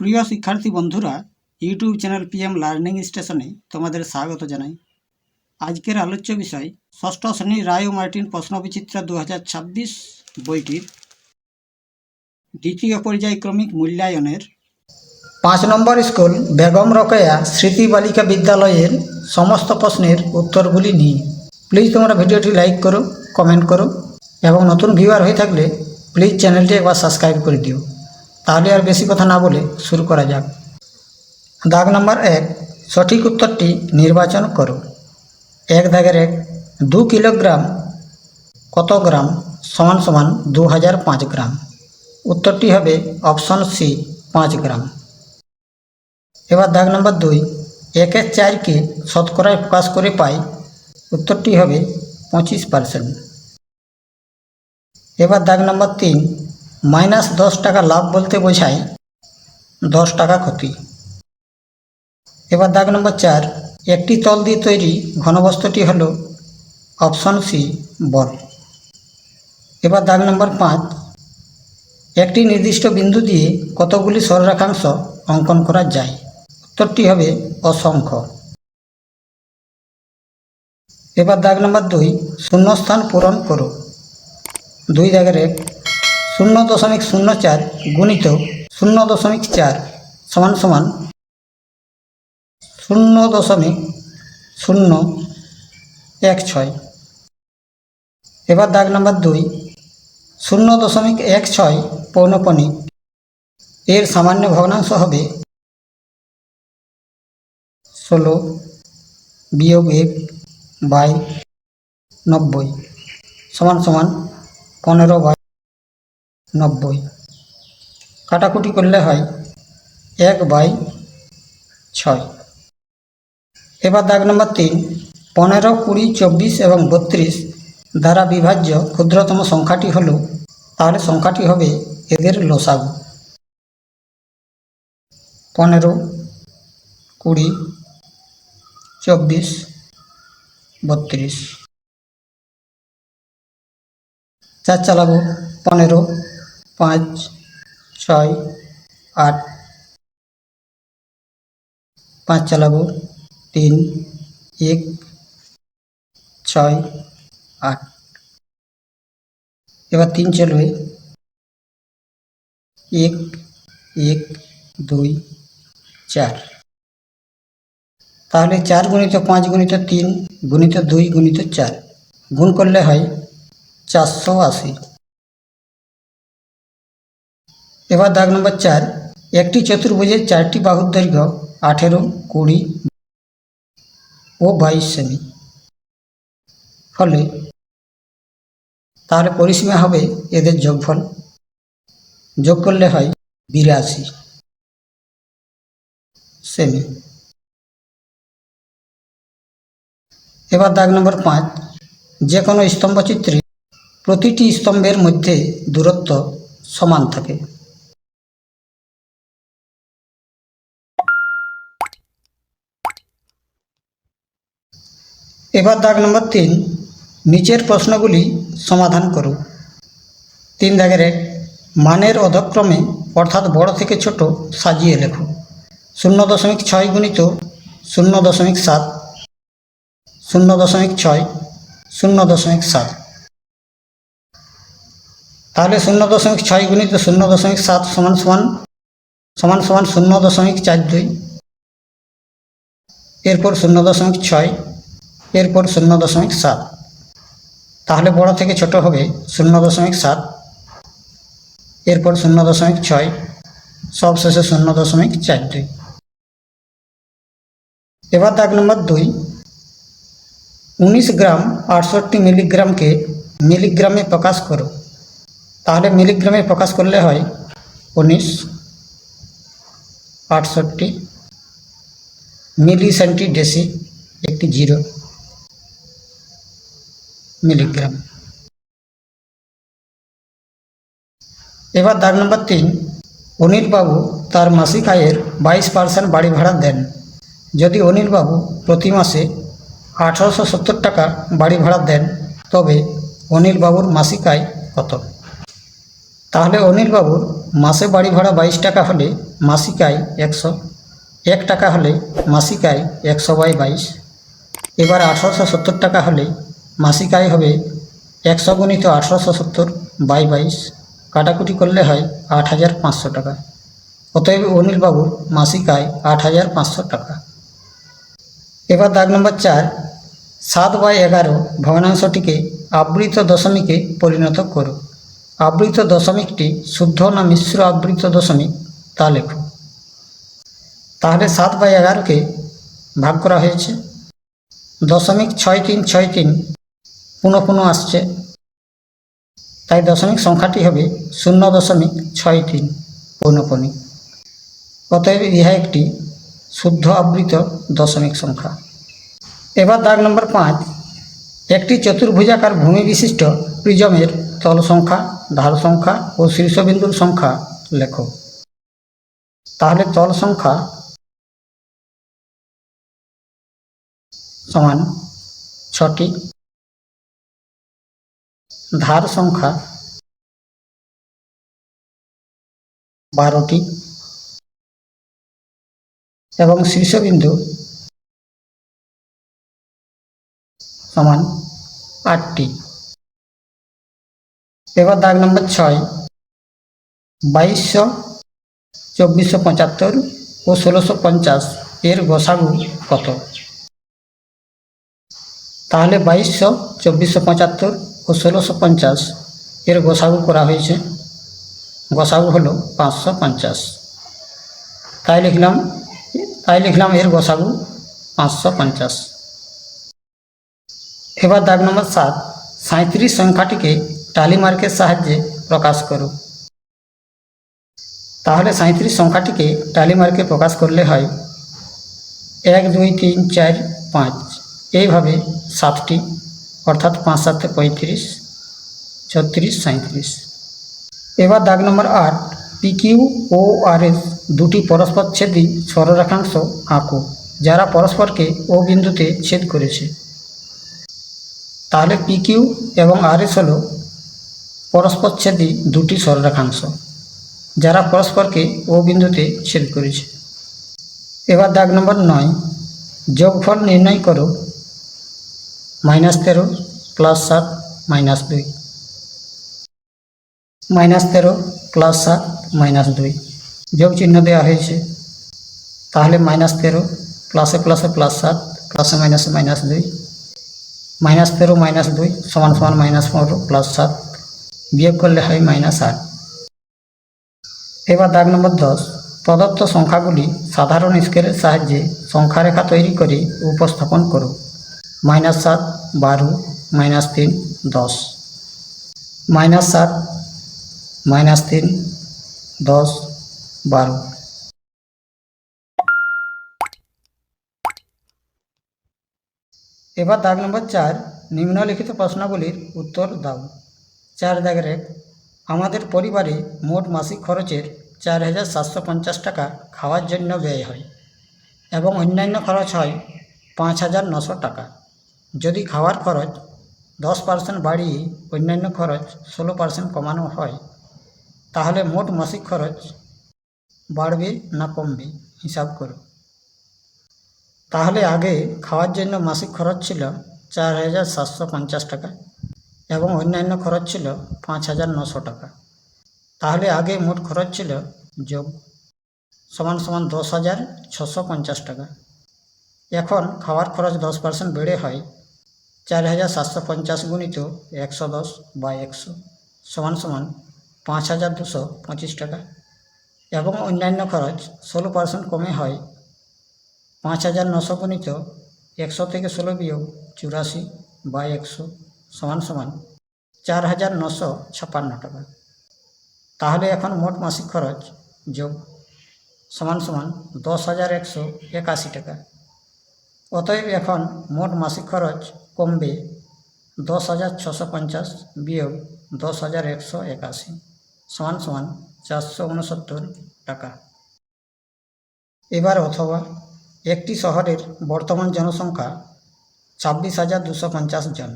প্রিয় শিক্ষার্থী বন্ধুরা, ইউটিউব চ্যানেল পিএম লার্নিং স্টেশনে তোমাদের স্বাগত জানাই। আজকের আলোচ্য বিষয় ষষ্ঠ শ্রেণীর রায় ও মার্টিন প্রশ্নবিচিত্রা 2026 বইটির দ্বিতীয় পর্যায়ক্রমিক মূল্যায়নের 5 নম্বর স্কুল বেগম রোকেয়া স্মৃতি বালিকা বিদ্যালয়ের সমস্ত প্রশ্নের উত্তরগুলি নিয়ে। প্লিজ তোমরা ভিডিওটি লাইক করো, কমেন্ট করো এবং নতুন ভিউয়ার হয়ে থাকলে প্লিজ চ্যানেলটি একবার সাবস্ক্রাইব করে দিও। তাহলে আর বেশি কথা না বলে শুরু করা যাক। দাগ নম্বর 1, সঠিক উত্তরটি নির্বাচন করো। 1 দাগের 1, 2 কিলোগ্রাম কত গ্রাম সমান সমান 2005 গ্রাম। উত্তরটি হবে অপশন সি, 5 গ্রাম। এবার দাগ নম্বর 2, 1/4কে শতকরায় প্রকাশ করে পাই। উত্তরটি হবে 25%। এবার দাগ নম্বর 3, -10 টাকা লাভ বলতে বোঝায় 10 টাকা ক্ষতি। এবার দাগ নম্বর 4, একটি তল দিয়ে তৈরি ঘনবস্তুটি হল অপশন সি, বল। এবার দাগ নম্বর 5, একটি নির্দিষ্ট বিন্দু দিয়ে কতগুলি সরলরেখাংশ অঙ্কন করা যায়। উত্তরটি হবে অসংখ্য। এবার দাগ নম্বর 2, শূন্যস্থান পূরণ করো। 2 দাগের 1, 0.04 গুণিত 0.4 সমান সমান 0.016। এবার দাগ নম্বর 2, 0.16 পৌনঃপুনিক এর সামান্য ভগ্নাংশ হবে 16 বিয়োগ 1/90 সমান সমান 15/90। কাটাকুটি করলে হয় 1/6। এবার দাগ নম্বর 3, 15, 20, 24 এবং 32 দ্বারা বিভাজ্য ক্ষুদ্রতম সংখ্যাটি হল, তাহলে সংখ্যাটি হবে এদের লসাগু। 15, 20, 24, 32। 4 চালাবো, 15, 5, 6, 8। 5 চালাবো, 3, 1, 6, 8। এবার 3 চলবে, 1, 1, 2, 4। তাহলে 4 গুণিত 5 গুণিত 3 গুণিত 2 গুণিত 4 গুণ করলে হয় 480। এবার দাগ নম্বর 4, একটি চতুর্ভুজের 4টি বাহুর দৈর্ঘ্য 18, 20 ও 22 সেমি হলে তাহলে পরিসীমা হবে এদের যোগফল। যোগ করলে হয় 82 সেমি। এবার দাগ নম্বর 5, যে কোনো স্তম্ভচিত্রে প্রতিটি স্তম্ভের মধ্যে দূরত্ব সমান থাকে। এবার দাগ নম্বর 3, নিচের প্রশ্নগুলি সমাধান করো। 3 দাগের 1, মানের অধক্রমে অর্থাৎ বড় থেকে ছোট সাজিয়ে লেখো। 0.6 গুণিত 0.7, 0.6, 0.7। তাহলে 0.6 গুণিত 0.7 সমান সমান 0.42। এরপর 0.6, এরপর 0.7। তাহলে বড় থেকে ছোট হবে 0.7, এরপর 0.6, সবশেষে 0.42। এবার দাগ নম্বর 2, 19 গ্রাম 68 মিলিগ্রামকে মিলিগ্রামে প্রকাশ করো। তাহলে মিলিগ্রামে প্রকাশ করলে হয় 19, 68 মিলি সেন্টি ডেসি একটি 0 মিলিগ্রাম। এবার দাগ নম্বর 3, অনিলবাবু তার মাসিক আয়ের 22% বাড়ি ভাড়া দেন। যদি অনিলবাবু প্রতি মাসে 1870 টাকা বাড়ি ভাড়া দেন তবে অনিলবাবুর মাসিক আয় কত? তাহলে অনিলবাবুর মাসে বাড়ি ভাড়া 22 টাকা হলে মাসিক আয় 101 টাকা হলে মাসিক আয় 100/22। এবার 1870 টাকা হলে মাসিক আয় হবে 100 গুণিত 1870/22, কাটাকুটি করলে হয় 8500 টাকা। অতএব অনিলবাবুর মাসিক আয় 8500 টাকা। এবার দাগ নম্বর 4, 7/11 ভগ্নাংশটিকে আবৃত দশমিকে পরিণত করো। আবৃত দশমিকটি শুদ্ধ না মিশ্র আবৃত দশমিক তা লেখো। তাহলে 7/11কে ভাগ করা হয়েছে, 0.6363 পুনঃ পুনঃ আসছে, তাই দশমিক সংখ্যাটি হবে 0.63 পৌনঃপুনি। অতএব ইহা একটি শুদ্ধ আবৃত দশমিক সংখ্যা। এবার দাগ নম্বর 5, একটি চতুর্ভুজাকার ভূমি বিশিষ্ট প্রিজমের তল সংখ্যা, ধার সংখ্যা ও শীর্ষবিন্দুর সংখ্যা লেখো। তাহলে তল সংখ্যা সমান 6টি, ধার সংখ্যা 12টি এবং শীর্ষবিন্দু সমান 8টি। এবার দাগ নম্বর 6, 2200, 2475 ও 1650 এর গসাগু কত? তাহলে 2200, 2475 ও 1650 এর গসাগু করা হয়েছে, গসাগু হলো 550। তাই লিখলাম এর গসাগু 550। এবার দাগ নম্বর 7, 37 সংখ্যাটিকে টালি মার্কের সাহায্যে প্রকাশ করো। তাহলে 37 সংখ্যাটিকে টালি মার্কে প্রকাশ করলে হয় 1 2 3 4 5, এইভাবে 7টি, অর্থাৎ 5 7 35, 36 37। এবার দাগ নম্বর 8, PQ ও RS দুটি পরস্পরচ্ছেদী সরলরেখাংশ আঁকো যারা পরস্পরকে ও বিন্দুতে ছেদ করেছে। তাহলে PQ এবং RS হল পরস্পরচ্ছেদী দুটি সরলরেখাংশ যারা পরস্পরকে ও বিন্দুতে ছেদ করেছে। এবার দাগ নম্বর 9, যোগফল নির্ণয় করো। -13 + 7 - 2, -13 + 7 - 2 যোগ চিহ্ন দেওয়া হয়েছে। তাহলে -13 প্লাসে প্লাসে +7 প্লাসে মাইনাসে -2, -13 - 2 সমান সমান -4 + 7, বিয়োগ করলে হয় -8। এবার দাগ নম্বর 10, প্রদত্ত সংখ্যাগুলি সাধারণ স্কেলের সাহায্যে সংখ্যারেখা তৈরি করে উপস্থাপন করো। -7 12, -3 10, -7 -3 10 12। এবার দাগ নম্বর 4, নিম্নলিখিত প্রশ্নগুলির উত্তর দাও। 4 দাগের 1, আমাদের পরিবারে মোট মাসিক খরচের 4750 টাকা খাওয়ার জন্য ব্যয় হয় এবং অন্যান্য খরচ হয় 5900 টাকা। যদি খাওয়ার খরচ 10% বাড়িয়ে অন্যান্য খরচ 16% কমানো হয়, তাহলে মোট মাসিক খরচ বাড়বে না কমবে হিসাব করো। তাহলে আগে খাওয়ার জন্য মাসিক খরচ ছিল 4750 টাকা এবং অন্যান্য খরচ ছিল 5900 টাকা। তাহলে আগে মোট খরচ ছিল যোগ সমান সমান 10,650 টাকা। এখন খাওয়ার খরচ 10% বেড়ে হয় 4750 গুণিত 110/100 সমান সমান 5225 টাকা এবং অন্যান্য খরচ 16% কমে হয় 5900 গুণিত 100 থেকে 16 বিয়োগ 84/100 সমান সমান 4956 টাকা। তাহলে এখন মোট মাসিক খরচ যোগ সমান সমান 10,181 টাকা। অতএব এখন মোট মাসিক খরচ কমবে 10,650 বিয়োগ 10,181 সমান সমান 469 টাকা। এবার অথবা একটি শহরের বর্তমান জনসংখ্যা 26,250 জন।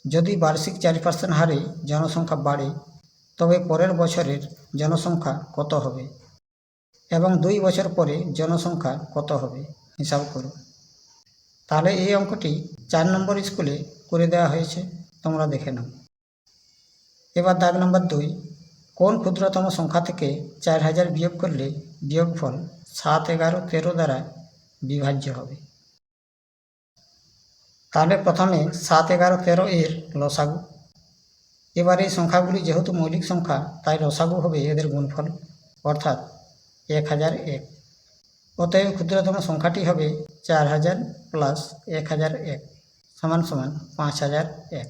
যদি বার্ষিক 4% হারে জনসংখ্যা বাড়ে তবে পরের বছরের জনসংখ্যা কত হবে এবং 2 বছর পরে জনসংখ্যা কত হবে হিসাব করো। তাহলে এই অঙ্কটি 4 নম্বর স্কুলে করে দেওয়া হয়েছে, তোমরা দেখে নাও। এবার দাগ নম্বর 2, কোন ক্ষুদ্রতম সংখ্যা থেকে 4000 বিয়োগ করলে বিয়োগফল 7, 11, 13 দ্বারা বিভাজ্য হবে। তাহলে প্রথমে 7, 11, 13 এর লসাগু। এবার এই সংখ্যাগুলি যেহেতু মৌলিক সংখ্যা তাই লসাগু হবে এদের গুণফল অর্থাৎ 1001। অতএব ক্ষুদ্রতম সংখ্যাটি হবে 4000 প্লাস 1001 সমান সমান 5001।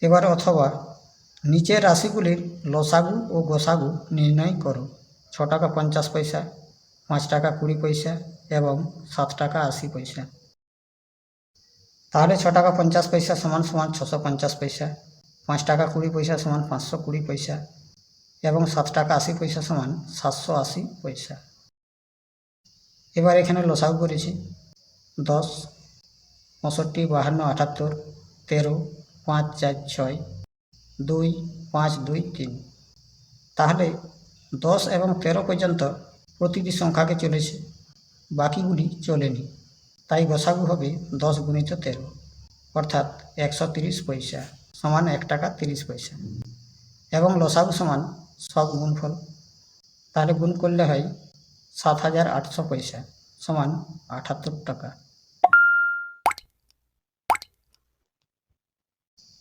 এবার অথবা নিচের রাশিগুলির লসাগু ও গোসাগু নির্ণয় করো। 6 টাকা 50 পয়সা, 5 টাকা 20 পয়সা এবং 7 টাকা 80 পয়সা। তাহলে 6 টাকা 50 পয়সা সমান সমান 650 পয়সা, 5 টাকা 20 পয়সা সমান 520 পয়সা এবং 7 টাকা 80 পয়সা সমান 780 পয়সা। এবার এখানে লসাগু করেছি 10, 65, 52, 78, 13, 5, 4, 6, 2, 5, 2, 3। তাহলে 10 এবং 13 পর্যন্ত প্রতিটি সংখ্যাকে চলেছে, বাকিগুলি চলেনি, তাই গোসাগু হবে 10 গুণিত 13 অর্থাৎ 130 পয়সা সমান 1 টাকা 30 পয়সা এবং লসাগু সমান সব গুণফল। তাহলে গুণ করলে হয় 7800 পয়সা সমান 78 টাকা।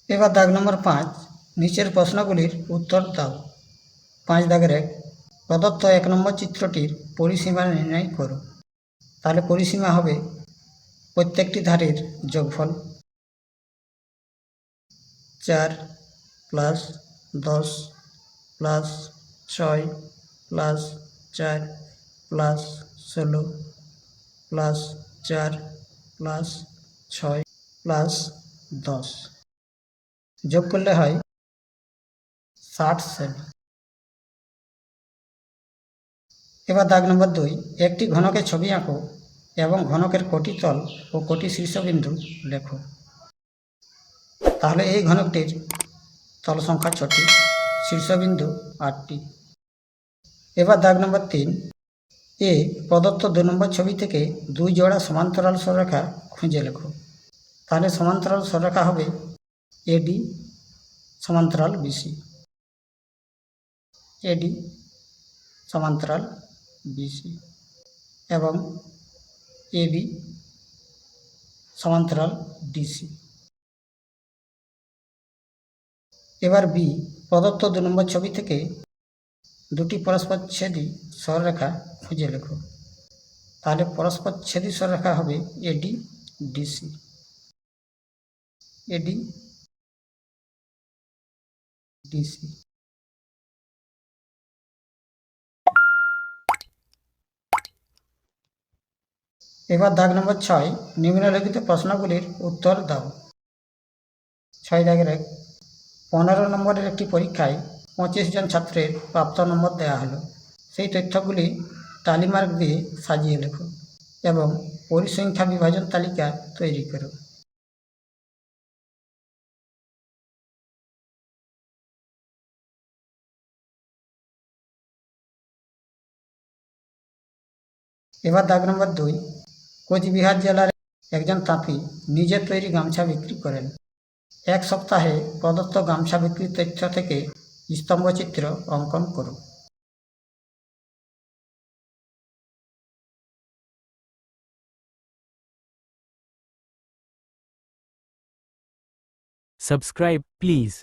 এবার দাগ নম্বর 5, নিচের প্রশ্নগুলির উত্তর দাও। 5 দাগের 1, প্রদত্ত 1 নম্বর চিত্রটির পরিসীমা নির্ণয় করো। তাহলে পরিসীমা হবে প্রত্যেকটি ধারের যোগফল 4 plus 10 plus 6 plus 4 plus 16 plus 4 plus 6 plus 10 যোগ করলে হয় 60 সেমি। এবার দাগ নম্বর 2, একটি ঘনকের ছবি আঁকো এবং ঘনকের কোটি তল ও কোটি শীর্ষবিন্দু লেখো। তাহলে এই ঘনকটির তল সংখ্যা 6টি, শীর্ষবিন্দু 8টি। এবার দাগ নম্বর 3, এ প্রদত্ত 2 নম্বর ছবি থেকে 2 জোড়া সমান্তরাল সরলরেখা খুঁজে লেখো। তাহলে সমান্তরাল সরলরেখা হবে এডি সমান্তরাল বিসি, এডি সমান্তরাল বিসি এবং এবি সমান্তরাল ডিসি। এবার বি প্রদত্ত 2 নম্বর ছবি থেকে 2টি পরস্পরচ্ছেদী সরলরেখা খুঁজে লেখো। তাহলে পরস্পরচ্ছেদী সরলরেখা হবে এডি ডিসি, এডি ডিসি। এবার দাগ নম্বর 6, নিম্নলিখিত প্রশ্নগুলির উত্তর দাও। 6 দাগের 1, 15 নম্বরের একটি পরীক্ষায় 25 জন ছাত্রের প্রাপ্ত নম্বর দেওয়া হলো। সেই তথ্যগুলি টালিমার্ক দিয়ে সাজিয়ে লেখো এবং পরিসংখ্যা বিভাজন তালিকা তৈরি করো। এবার দাগ নম্বর 2, কোচবিহার জেলার একজন তাঁতি নিজের তৈরি গামছা বিক্রি করেন। 1 সপ্তাহে প্রদত্ত গামছা বিক্রির তথ্য থেকে স্তম্ভচিত্র অঙ্কন করো। Subscribe, please.